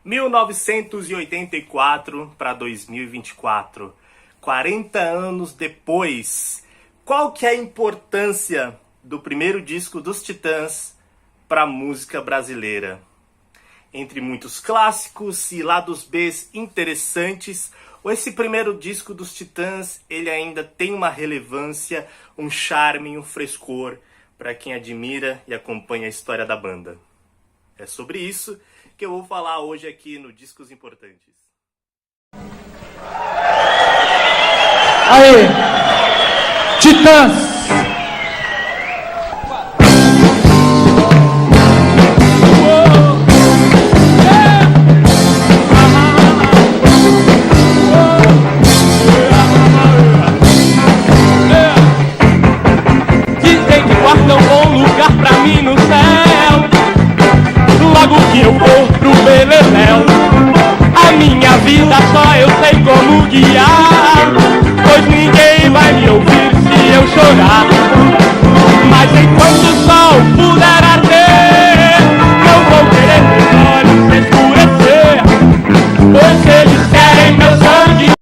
1984 para 2024, 40 anos depois, qual que é a importância do primeiro disco dos Titãs para a música brasileira? Entre muitos clássicos e lados B interessantes, esse primeiro disco dos Titãs ele ainda tem uma relevância, um charme, um frescor para quem admira e acompanha a história da banda. É sobre isso que eu vou falar hoje aqui no Discos Importantes. Aí, Titãs! Dizem que guardam bom lugar pra mim no céu, logo que eu for pro beleléu. A minha vida só eu sei como guiar, pois ninguém vai me ouvir se eu chorar. Mas enquanto o sol puder arder, não vou querer meus olhos se escurecer, pois eles querem meu sangue.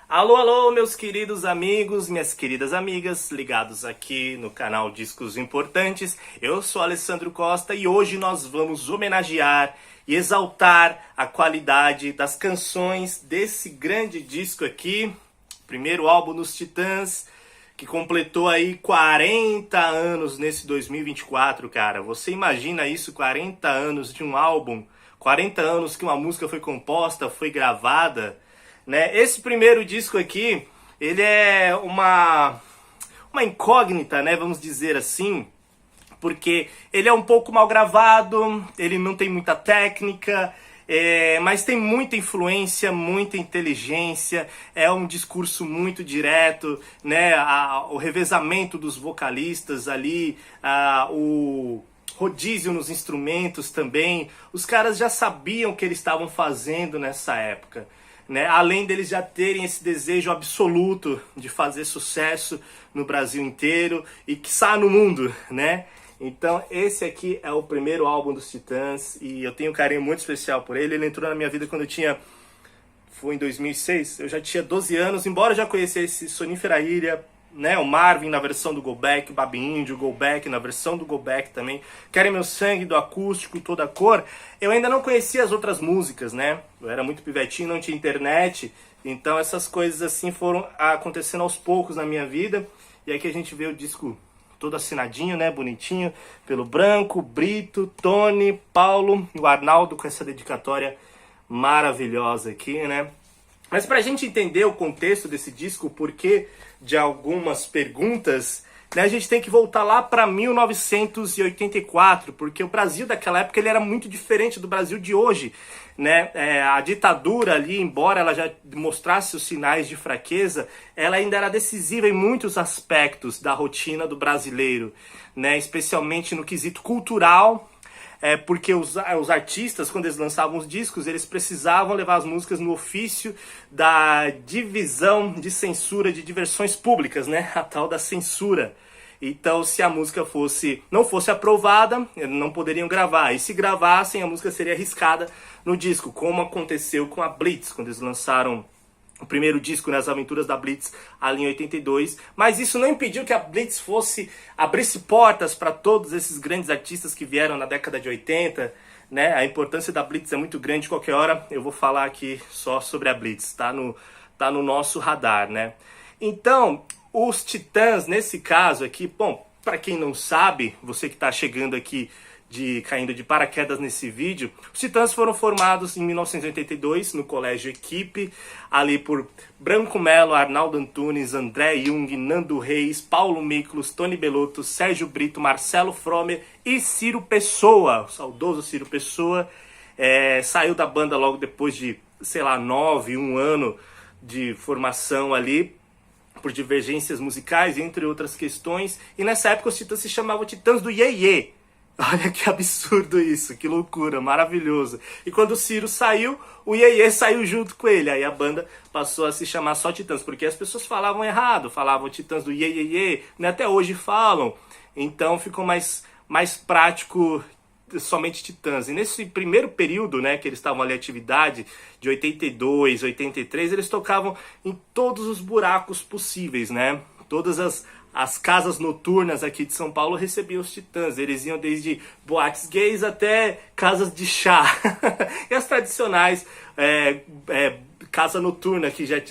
Alô, alô, meus queridos amigos, minhas queridas amigas, ligados aqui no canal Discos Importantes. Eu sou Alessandro Costa e hoje nós vamos homenagear e exaltar a qualidade das canções desse grande disco aqui, primeiro álbum dos Titãs, que completou aí 40 anos nesse 2024, cara. Você imagina isso, 40 anos de um álbum, 40 anos que uma música foi composta, foi gravada, né? Esse primeiro disco aqui, ele é uma incógnita, né? Vamos dizer assim, porque ele é um pouco mal gravado, ele não tem muita técnica, mas tem muita influência, muita inteligência, é um discurso muito direto, né? O revezamento dos vocalistas ali, o rodízio nos instrumentos também, os caras já sabiam o que eles estavam fazendo nessa época, né? Além deles já terem esse desejo absoluto de fazer sucesso no Brasil inteiro e quiçá no mundo, né? Então esse aqui é o primeiro álbum dos Titãs e eu tenho um carinho muito especial por ele. Ele entrou na minha vida quando eu foi em 2006, eu já tinha 12 anos, embora eu já conhecesse Sonífera Ilha, né, o Marvin na versão do Go Back, o Babi Índio, o Go Back na versão do Go Back também, Querem Meu Sangue, do acústico, Toda Cor. Eu ainda não conhecia as outras músicas, né? Eu era muito pivetinho, não tinha internet, então essas coisas assim foram acontecendo aos poucos na minha vida. E aí que a gente vê o disco todo assinadinho, né, bonitinho, pelo Branco, Brito, Tony, Paulo e o Arnaldo com essa dedicatória maravilhosa aqui, né? Mas pra gente entender o contexto desse disco, o porquê de algumas perguntas, né, a gente tem que voltar lá para 1984, porque o Brasil daquela época ele era muito diferente do Brasil de hoje, né? A ditadura ali, embora ela já mostrasse os sinais de fraqueza, ela ainda era decisiva em muitos aspectos da rotina do brasileiro, né? Especialmente no quesito cultural. Porque os artistas, quando eles lançavam os discos, eles precisavam levar as músicas no ofício da divisão de censura de diversões públicas, né? A tal da censura. Então, se a música não fosse aprovada, eles não poderiam gravar. E se gravassem, a música seria arriscada no disco, como aconteceu com a Blitz, quando eles lançaram o primeiro disco, né, As Aventuras da Blitz, ali em 82, mas isso não impediu que a Blitz abrisse portas para todos esses grandes artistas que vieram na década de 80, né? A importância da Blitz é muito grande, qualquer hora eu vou falar aqui só sobre a Blitz, tá no nosso radar, né? Então, os Titãs, nesse caso aqui, bom, para quem não sabe, você que está chegando aqui caindo de paraquedas nesse vídeo, os Titãs foram formados em 1982 no Colégio Equipe, ali por Branco Melo, Arnaldo Antunes, André Jung, Nando Reis, Paulo Miklos, Tony Belotto, Sérgio Brito, Marcelo Fromer e Ciro Pessoa, o saudoso Ciro Pessoa. Saiu da banda logo depois de, sei lá, um ano de formação ali, por divergências musicais, entre outras questões, e nessa época os Titãs se chamavam Titãs do Iê Iê. Olha que absurdo isso, que loucura, maravilhoso. E quando o Ciro saiu, o Iê Iê saiu junto com ele. Aí a banda passou a se chamar só Titãs, porque as pessoas falavam errado, falavam Titãs do Iê Iê Iê, né? Até hoje falam. Então ficou mais prático somente Titãs. E nesse primeiro período, né, que eles estavam ali em atividade, de 82, 83, eles tocavam em todos os buracos possíveis, né? Todas as casas noturnas aqui de São Paulo recebiam os Titãs. Eles iam desde boates gays até casas de chá. E as tradicionais casa noturna,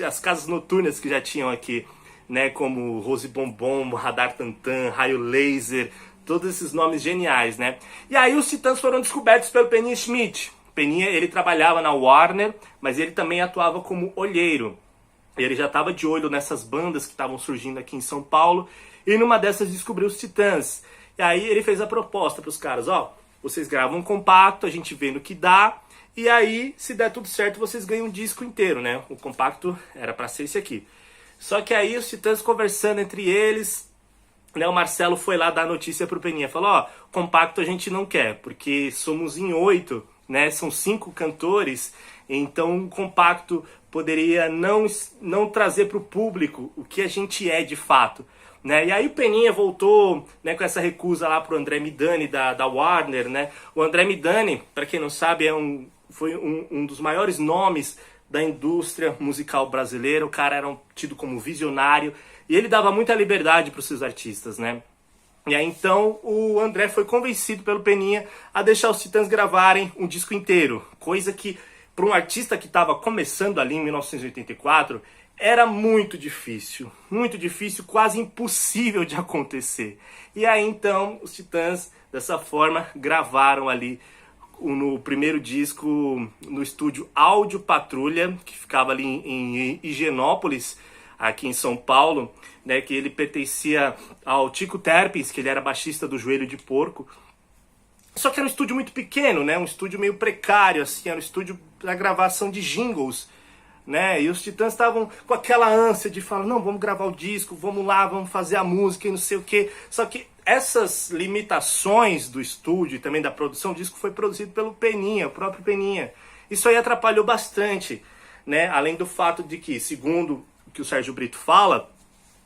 as casas noturnas que já tinham aqui, né? Como Rose Bombom, Radar Tantan, Raio Laser, todos esses nomes geniais, né? E aí os Titãs foram descobertos pelo Peninha Schmidt. Peninha, ele trabalhava na Warner, mas ele também atuava como olheiro. Ele já estava de olho nessas bandas que estavam surgindo aqui em São Paulo, e numa dessas descobriu os Titãs. E aí ele fez a proposta para os caras, ó, vocês gravam um compacto, a gente vê no que dá, e aí, se der tudo certo, vocês ganham um disco inteiro, né? O compacto era para ser esse aqui. Só que aí os Titãs conversando entre eles, né, o Marcelo foi lá dar a notícia pro Peninha, falou, ó, compacto a gente não quer, porque somos em 8, né, são 5 cantores, então um compacto poderia não trazer pro público o que a gente é de fato, né? E aí o Peninha voltou, né, com essa recusa lá pro André Midani da Warner, né? O André Midani, para quem não sabe, foi um dos maiores nomes da indústria musical brasileira. O cara era tido como visionário e ele dava muita liberdade para os seus artistas, né? E aí então o André foi convencido pelo Peninha a deixar os Titãs gravarem um disco inteiro, coisa que para um artista que estava começando ali em 1984 era muito difícil, quase impossível de acontecer. E aí então os Titãs dessa forma gravaram ali no primeiro disco no estúdio Áudio Patrulha, que ficava ali em Higienópolis, aqui em São Paulo, né, que ele pertencia ao Tico Terpes, que ele era baixista do Joelho de Porco. Só que era um estúdio muito pequeno, né, um estúdio meio precário, assim, era um estúdio para gravação de jingles, né, e os Titãs estavam com aquela ânsia de falar, não, vamos gravar o disco, vamos lá, vamos fazer a música e não sei o quê. Só que essas limitações do estúdio e também da produção, o disco foi produzido pelo Peninha, o próprio Peninha. Isso aí atrapalhou bastante, né, além do fato de que, segundo o que o Sérgio Brito fala,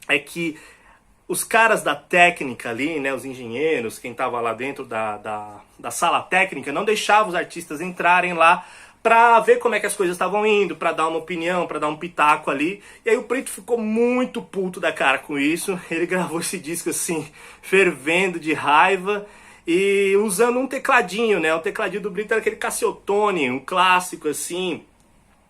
é que os caras da técnica ali, né, os engenheiros, quem estava lá dentro da sala técnica, não deixavam os artistas entrarem lá para ver como é que as coisas estavam indo, para dar uma opinião, para dar um pitaco ali. E aí o Brito ficou muito puto da cara com isso. Ele gravou esse disco assim, fervendo de raiva e usando um tecladinho, né? O tecladinho do Brito era aquele Cassiotone, um clássico assim,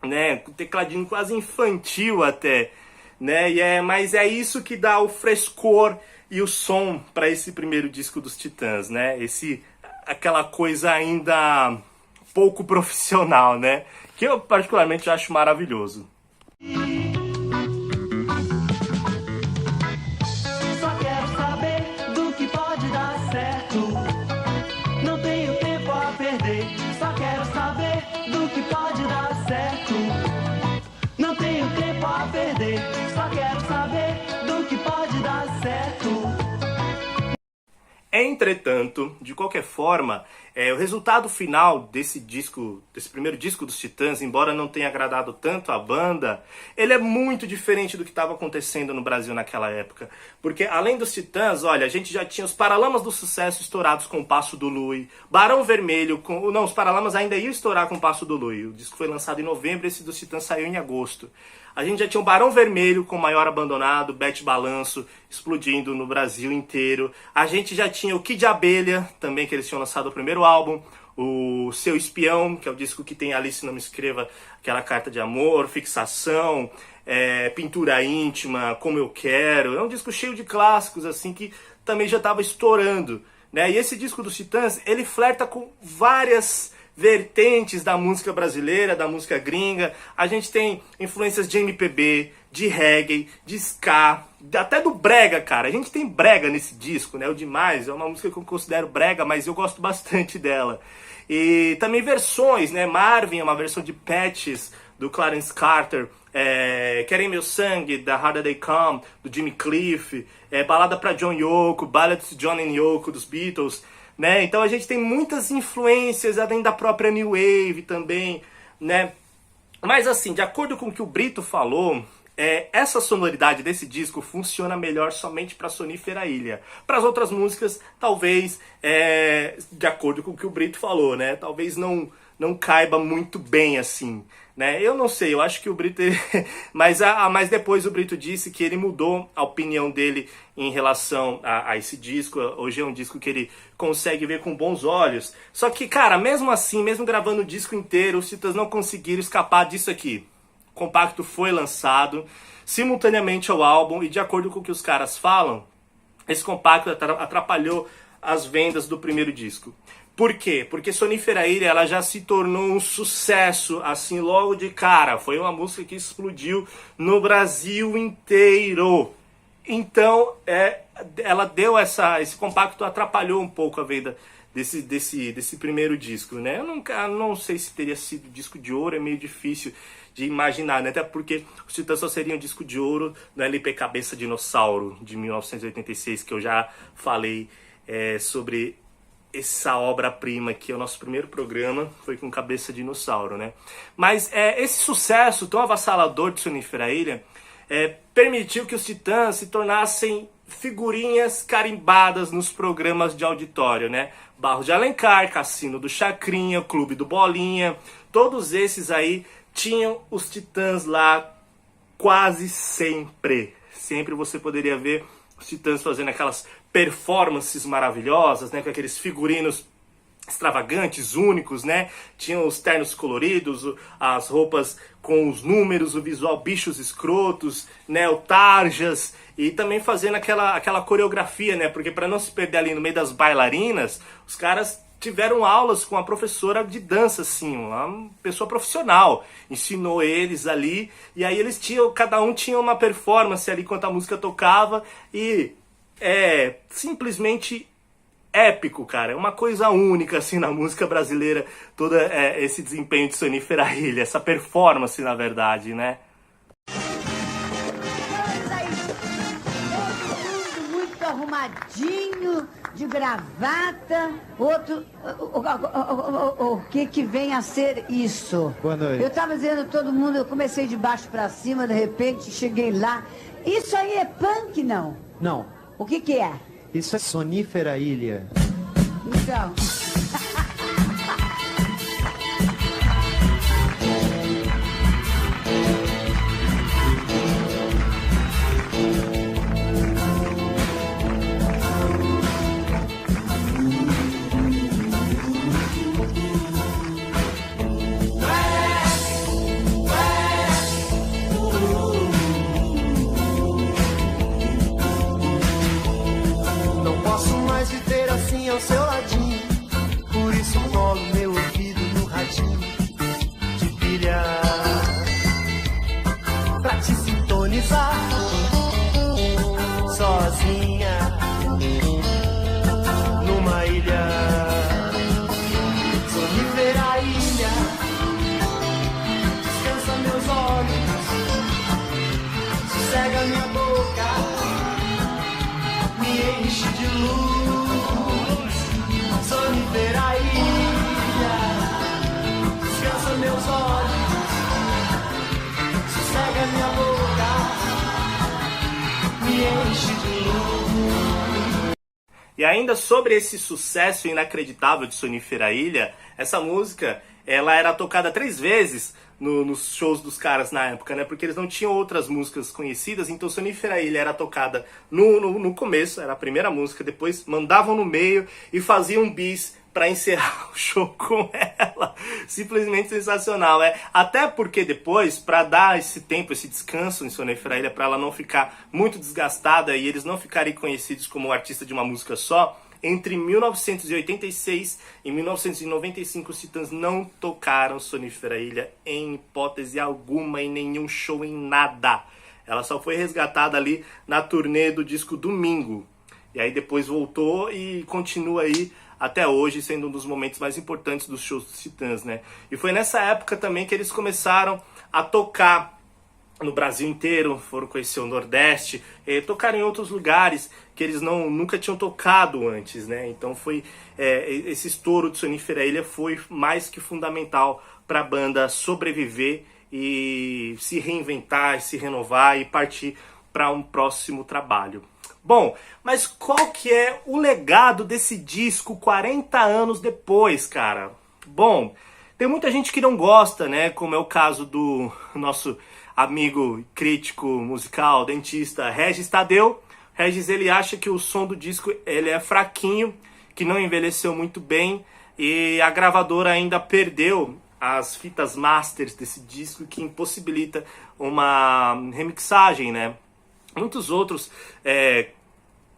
né? Um tecladinho quase infantil até, né? Mas é isso que dá o frescor e o som para esse primeiro disco dos Titãs, né? Aquela coisa ainda pouco profissional, né? Que eu particularmente acho maravilhoso. Só quero saber do que pode dar certo. Não tenho tempo a perder. Só quero saber do que pode dar certo. Não tenho tempo a perder. Só quero saber do que pode dar certo. Entretanto, de qualquer forma, o resultado final desse primeiro disco dos Titãs, embora não tenha agradado tanto a banda, ele é muito diferente do que estava acontecendo no Brasil naquela época. Porque além dos Titãs, olha, a gente já tinha os Paralamas do Sucesso estourados com o Passo do Lui, Barão Vermelho, os Paralamas ainda iam estourar com o Passo do Lui. O disco foi lançado em novembro, esse dos Titãs saiu em agosto. A gente já tinha o Barão Vermelho com o Maior Abandonado, Bete Balanço, explodindo no Brasil inteiro. A gente já tinha o Kid Abelha, também, que eles tinham lançado o primeiro álbum. O Seu Espião, que é o disco que tem Alice Não Me Escreva, aquela carta de amor, Fixação, Pintura Íntima, Como Eu Quero. É um disco cheio de clássicos, assim, que também já estava estourando, né? E esse disco dos Titãs, ele flerta com várias vertentes da música brasileira, da música gringa. A gente tem influências de MPB, de reggae, de ska, até do brega, cara. A gente tem brega nesse disco, né? O Demais é uma música que eu considero brega, mas eu gosto bastante dela. E também versões, né? Marvin é uma versão de Patches, do Clarence Carter. Querem Meu Sangue, da Harder They Come, do Jimmy Cliff. Balada pra John Yoko, Ballad to John and Yoko, dos Beatles. Né? Então a gente tem muitas influências, além da própria New Wave também, né? Mas assim, de acordo com o que o Brito falou, essa sonoridade desse disco funciona melhor somente para Sonífera Ilha. Para as outras músicas, talvez, de acordo com o que o Brito falou, né? Talvez não caiba muito bem assim, né? Eu não sei, eu acho que o Brito... mas depois o Brito disse que ele mudou a opinião dele em relação a esse disco. Hoje é um disco que ele consegue ver com bons olhos. Só que, cara, mesmo assim, mesmo gravando o disco inteiro, os Titãs não conseguiram escapar disso aqui. O compacto foi lançado simultaneamente ao álbum e, de acordo com o que os caras falam, esse compacto atrapalhou as vendas do primeiro disco. Por quê? Porque Sonífera Ilha ela já se tornou um sucesso, assim, logo de cara. Foi uma música que explodiu no Brasil inteiro. Então, ela deu esse compacto atrapalhou um pouco a venda desse primeiro disco, né? Eu não sei se teria sido disco de ouro, é meio difícil de imaginar, né? Até porque os Titãs só seriam disco de ouro no LP Cabeça Dinossauro, de 1986, que eu já falei sobre essa obra-prima, que é o nosso primeiro programa, foi com Cabeça Dinossauro, né? Mas esse sucesso tão avassalador de Sonífera Ilha permitiu que os Titãs se tornassem figurinhas carimbadas nos programas de auditório, né? Barros de Alencar, Cassino do Chacrinha, Clube do Bolinha, todos esses aí tinham os Titãs lá quase sempre. Sempre você poderia ver os Titãs fazendo aquelas performances maravilhosas, né? Com aqueles figurinos extravagantes, únicos, né? Tinham os ternos coloridos, as roupas com os números, o visual bichos escrotos, né? O tarjas, e também fazendo aquela coreografia, né? Porque para não se perder ali no meio das bailarinas, os caras tiveram aulas com a professora de dança, assim, uma pessoa profissional, ensinou eles ali, e aí eles cada um tinha uma performance ali enquanto a música tocava, e simplesmente épico, cara. É uma coisa única, assim, na música brasileira, todo esse desempenho de Sonífera Ilha, essa performance, na verdade, né? Todo mundo muito arrumadinho, de gravata, outro... O que vem a ser isso? Boa noite. Eu tava dizendo todo mundo, eu comecei de baixo pra cima, de repente cheguei lá. Isso aí é punk, não? Não. O que é? Isso é Sonífera Ilha. Então... Ao seu ladinho, por isso colo meu ouvido no radinho de pilha pra te sintonizar sozinha numa ilha. Sonífera Ilha, descansa meus olhos, sossega minha boca, me enche de luz. Sonífera Ilha, descansa meus olhos, sossega minha boca, me enche de luz. E ainda sobre esse sucesso inacreditável de Sonífera Ilha, essa música ela era tocada 3 vezes nos shows dos caras na época, né? Porque eles não tinham outras músicas conhecidas, então Sonífera Ilha era tocada no começo, era a primeira música, depois mandavam no meio e faziam um bis para encerrar o show com ela. Simplesmente sensacional, até porque depois, para dar esse tempo, esse descanso em Sonífera Ilha, para ela não ficar muito desgastada e eles não ficarem conhecidos como artista de uma música só, entre 1986 e 1995 os Titãs não tocaram Sonífera Ilha em hipótese alguma, em nenhum show, em nada. Ela só foi resgatada ali na turnê do disco Domingo. E aí depois voltou e continua aí até hoje, sendo um dos momentos mais importantes dos shows dos Titãs, né? E foi nessa época também que eles começaram a tocar no Brasil inteiro, foram conhecer o Nordeste, tocaram em outros lugares que eles nunca tinham tocado antes, né? Então foi esse estouro de Sonífera Ilha foi mais que fundamental para a banda sobreviver e se reinventar, se renovar e partir para um próximo trabalho. Bom, mas qual que é o legado desse disco 40 anos depois, cara? Bom, tem muita gente que não gosta, né? Como é o caso do nosso amigo crítico musical, dentista Regis Tadeu. Regis, ele acha que o som do disco ele é fraquinho, que não envelheceu muito bem e a gravadora ainda perdeu as fitas masters desse disco, que impossibilita uma remixagem, né? Muitos outros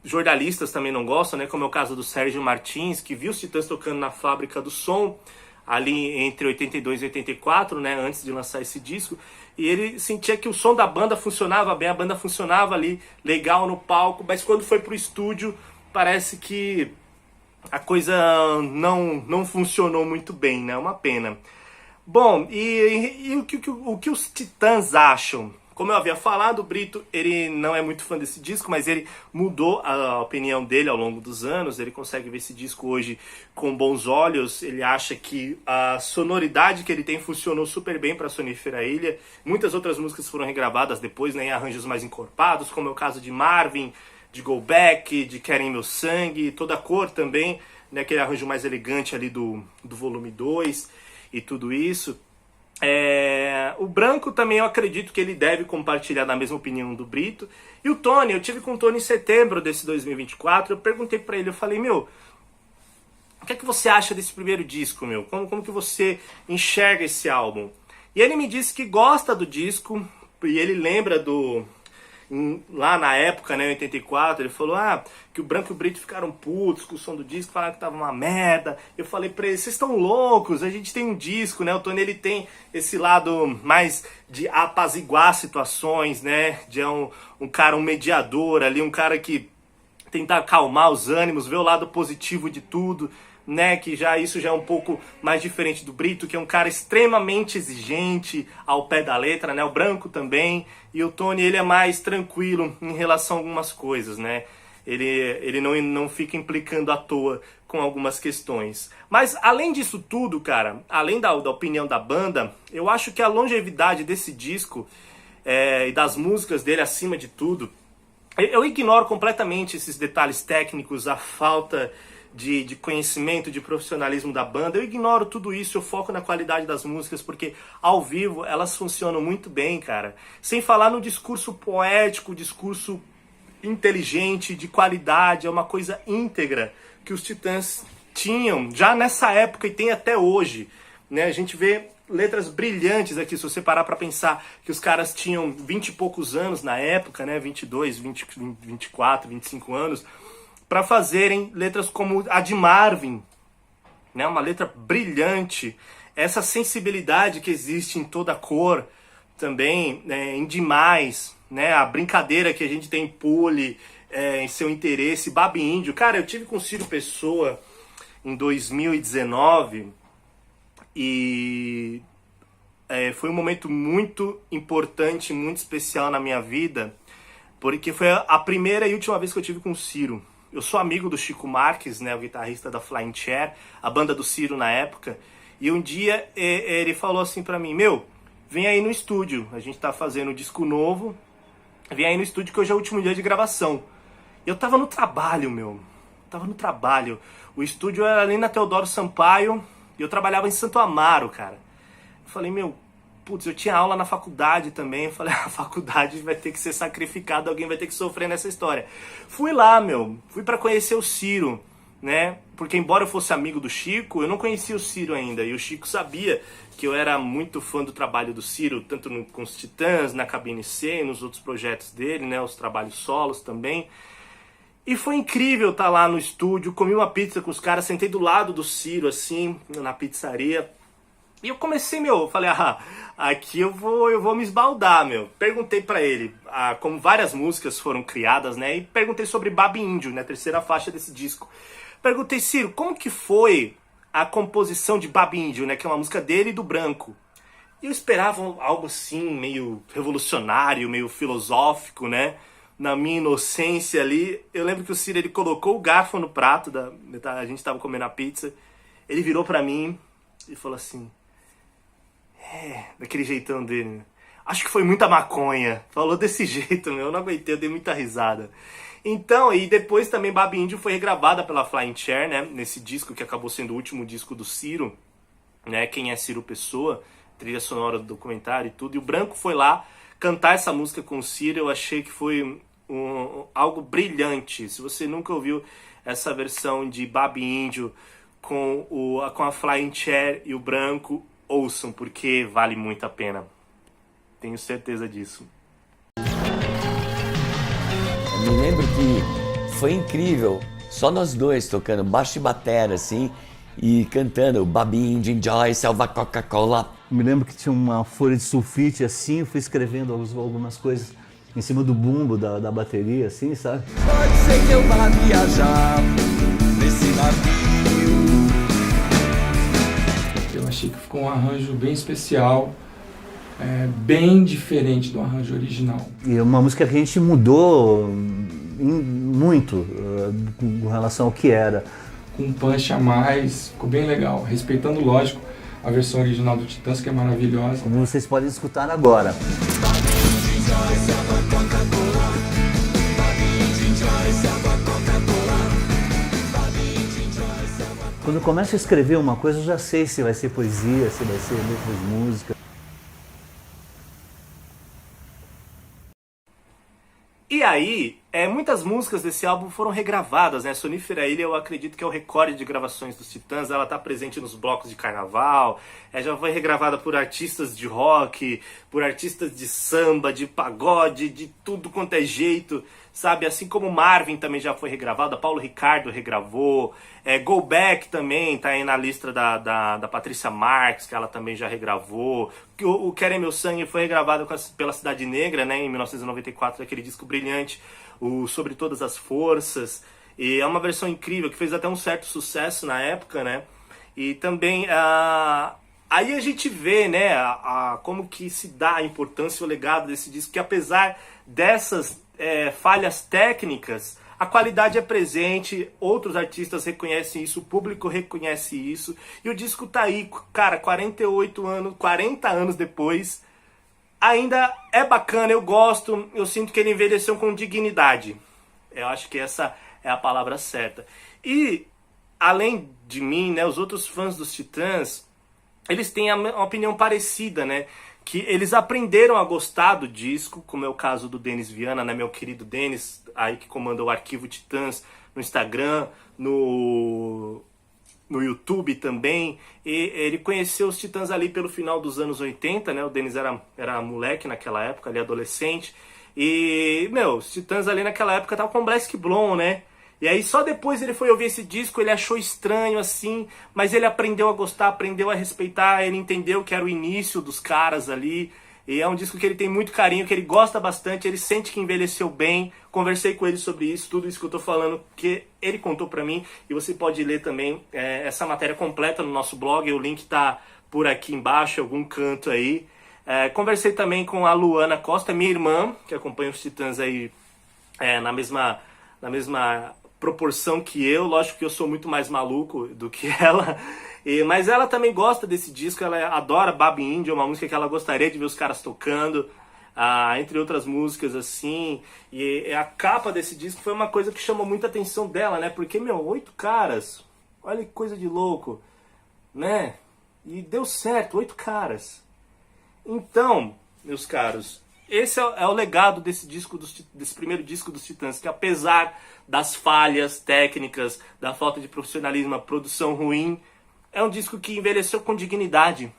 jornalistas também não gostam, né? Como é o caso do Sérgio Martins, que viu os Titãs tocando na Fábrica do Som, ali entre 82 e 84, né? Antes de lançar esse disco. E ele sentia que o som da banda funcionava bem, a banda funcionava ali legal no palco, mas quando foi pro estúdio, parece que a coisa não funcionou muito bem, né? Uma pena. Bom, e o que os Titãs acham? Como eu havia falado, o Brito, ele não é muito fã desse disco, mas ele mudou a opinião dele ao longo dos anos. Ele consegue ver esse disco hoje com bons olhos. Ele acha que a sonoridade que ele tem funcionou super bem para Sonífera Ilha. Muitas outras músicas foram regravadas depois, né, em arranjos mais encorpados, como é o caso de Marvin, de Go Back, de Querem Meu Sangue, Toda Cor também, né, aquele arranjo mais elegante ali do volume 2 e tudo isso. O Branco também eu acredito que ele deve compartilhar da mesma opinião do Brito. E o Tony, eu tive com o Tony em setembro desse 2024, eu perguntei pra ele, eu falei, meu, o que é que você acha desse primeiro disco, meu? Como que você enxerga esse álbum? E ele me disse que gosta do disco, e ele lembra lá na época, né, em 84, ele falou que o Branco e o Brito ficaram putos com o som do disco, falaram que tava uma merda. Eu falei pra eles, vocês estão loucos, a gente tem um disco, né? O Tony, ele tem esse lado mais de apaziguar situações, né? De um cara, um mediador ali, um cara que tenta acalmar os ânimos, ver o lado positivo de tudo, né, que isso já é um pouco mais diferente do Brito, que é um cara extremamente exigente ao pé da letra, né, o Branco também, e o Tony, ele é mais tranquilo em relação a algumas coisas, né, ele não fica implicando à toa com algumas questões. Mas além disso tudo, cara, além da opinião da banda, eu acho que a longevidade desse disco e das músicas dele acima de tudo, eu ignoro completamente esses detalhes técnicos, a falta de conhecimento, de profissionalismo da banda. Eu ignoro tudo isso, eu foco na qualidade das músicas, porque ao vivo elas funcionam muito bem, cara. Sem falar no discurso poético, discurso inteligente, de qualidade, é uma coisa íntegra que os Titãs tinham já nessa época e tem até hoje, né? A gente vê letras brilhantes aqui, se você parar pra pensar que os caras tinham 20 e poucos anos na época, né? 22, 20, 24, 25 anos, para fazerem letras como a de Marvin, né? Uma letra brilhante, essa sensibilidade que existe em Toda Cor também, em Demais, né? A brincadeira que a gente tem em Pule, em Seu Interesse, Babi Índio. Cara, eu tive com o Ciro Pessoa em 2019 e foi um momento muito importante, muito especial na minha vida, porque foi a primeira e última vez que eu tive com o Ciro. Eu sou amigo do Chico Marques, né, o guitarrista da Flying Chair, a banda do Ciro na época. E um dia ele falou assim pra mim, meu, vem aí no estúdio, a gente tá fazendo um disco novo, vem aí no estúdio que hoje é o último dia de gravação. E eu tava no trabalho, meu, O estúdio era ali na Teodoro Sampaio e eu trabalhava em Santo Amaro, cara. Eu falei, meu, putz, eu tinha aula na faculdade também. Eu falei, a faculdade vai ter que ser sacrificada, alguém vai ter que sofrer nessa história. Fui lá, meu, fui pra conhecer o Ciro, né? Porque embora eu fosse amigo do Chico, eu não conhecia o Ciro ainda. E o Chico sabia que eu era muito fã do trabalho do Ciro, tanto com os Titãs, na Cabine C, nos outros projetos dele, né? Os trabalhos solos também. E foi incrível estar lá no estúdio, comi uma pizza com os caras, sentei do lado do Ciro, assim, na pizzaria. E eu comecei, eu falei, aqui eu vou me esbaldar, meu. Perguntei pra ele como várias músicas foram criadas, né? E perguntei sobre Babi Índio, né? A terceira faixa desse disco. Perguntei, Ciro, como que foi a composição de Babi Índio, né? Que é uma música dele e do Branco. E eu esperava algo assim, meio revolucionário, meio filosófico, né? Na minha inocência ali, eu lembro que o Ciro, ele colocou o garfo no prato, a gente tava comendo a pizza, ele virou pra mim e falou assim, daquele jeitão dele. Acho que foi muita maconha. Falou desse jeito, meu. Eu não aguentei, eu dei muita risada. Então, e depois também Babi Índio foi regravada pela Flying Chair, né? Nesse disco que acabou sendo o último disco do Ciro, né? Quem é Ciro Pessoa, trilha sonora do documentário e tudo. E o Branco foi lá cantar essa música com o Ciro. Eu achei que foi algo brilhante. Se você nunca ouviu essa versão de Babi Índio com a Flying Chair e o Branco, ouçam, porque vale muito a pena. Tenho certeza disso. Eu me lembro que foi incrível, só nós dois tocando baixo e batera, assim, e cantando Babi Índio, Enjoy, Selva Coca-Cola. Me lembro que tinha uma folha de sulfite assim, eu fui escrevendo algumas coisas em cima do bumbo da bateria, assim, sabe? Pode ser que eu vá viajar nesse navio. Eu achei que ficou um arranjo bem especial, bem diferente do arranjo original. E é uma música que a gente mudou muito com relação ao que era. Com um punch a mais, ficou bem legal, respeitando, lógico, a versão original do Titãs, que é maravilhosa. Como vocês podem escutar agora. Quando eu começo a escrever uma coisa, eu já sei se vai ser poesia, se vai ser letras de música. E aí, muitas músicas desse álbum foram regravadas, né? Sonífera Ilha, eu acredito que é o recorde de gravações dos Titãs. Ela tá presente nos blocos de carnaval, já foi regravada por artistas de rock, por artistas de samba, de pagode, de tudo quanto é jeito, sabe? Assim como Marvin também já foi regravada, Paulo Ricardo regravou, Go Back também tá aí na lista da Patrícia Marques, que ela também já regravou. O Quer é Meu Sangue foi regravado pela Cidade Negra, né, em 1994, aquele disco brilhante, o Sobre Todas as Forças, e é uma versão incrível, que fez até um certo sucesso na época, né, e também, aí a gente vê, né, como que se dá a importância e o legado desse disco, que apesar dessas falhas técnicas, a qualidade é presente, outros artistas reconhecem isso, o público reconhece isso, e o disco tá aí, cara, 40 anos depois, ainda é bacana, eu gosto, eu sinto que ele envelheceu com dignidade. Eu acho que essa é a palavra certa. E, além de mim, né, os outros fãs dos Titãs, eles têm uma opinião parecida, né? Que eles aprenderam a gostar do disco, como é o caso do Denis Viana, né, meu querido Denis, aí que comanda o Arquivo Titãs no Instagram, no YouTube também, e ele conheceu os Titãs ali pelo final dos anos 80, né, o Denis era moleque naquela época, ali adolescente, e, os Titãs ali naquela época estavam com Black Blonde, né, e aí só depois ele foi ouvir esse disco, ele achou estranho assim, mas ele aprendeu a gostar, aprendeu a respeitar, ele entendeu que era o início dos caras ali, e é um disco que ele tem muito carinho, que ele gosta bastante, ele sente que envelheceu bem, conversei com ele sobre isso, tudo isso que eu tô falando, que ele contou pra mim, e você pode ler também essa matéria completa no nosso blog, o link tá por aqui embaixo, em algum canto aí. Conversei também com a Luana Costa, minha irmã, que acompanha os Titãs aí na mesma proporção que eu, lógico que eu sou muito mais maluco do que ela, mas ela também gosta desse disco, ela adora Babi Índio, é uma música que ela gostaria de ver os caras tocando, entre outras músicas assim, e a capa desse disco foi uma coisa que chamou muita atenção dela, né, porque, 8 caras, olha que coisa de louco, né, e deu certo, 8 caras. Então, meus caros, esse é o legado desse primeiro disco dos Titãs, que apesar das falhas técnicas, da falta de profissionalismo, a produção ruim, é um disco que envelheceu com dignidade,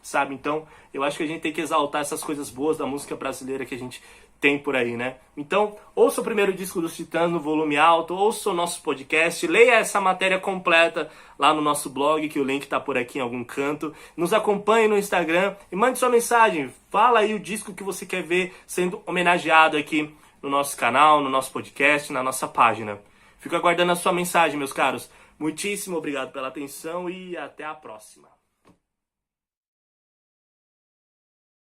sabe? Então, eu acho que a gente tem que exaltar essas coisas boas da música brasileira que a gente tem por aí, né? Então, ouça o primeiro disco dos Titãs no volume alto, ouça o nosso podcast, leia essa matéria completa lá no nosso blog, que o link tá por aqui em algum canto. Nos acompanhe no Instagram e mande sua mensagem. Fala aí o disco que você quer ver sendo homenageado aqui no nosso canal, no nosso podcast, na nossa página. Fico aguardando a sua mensagem, meus caros. Muitíssimo obrigado pela atenção e até a próxima.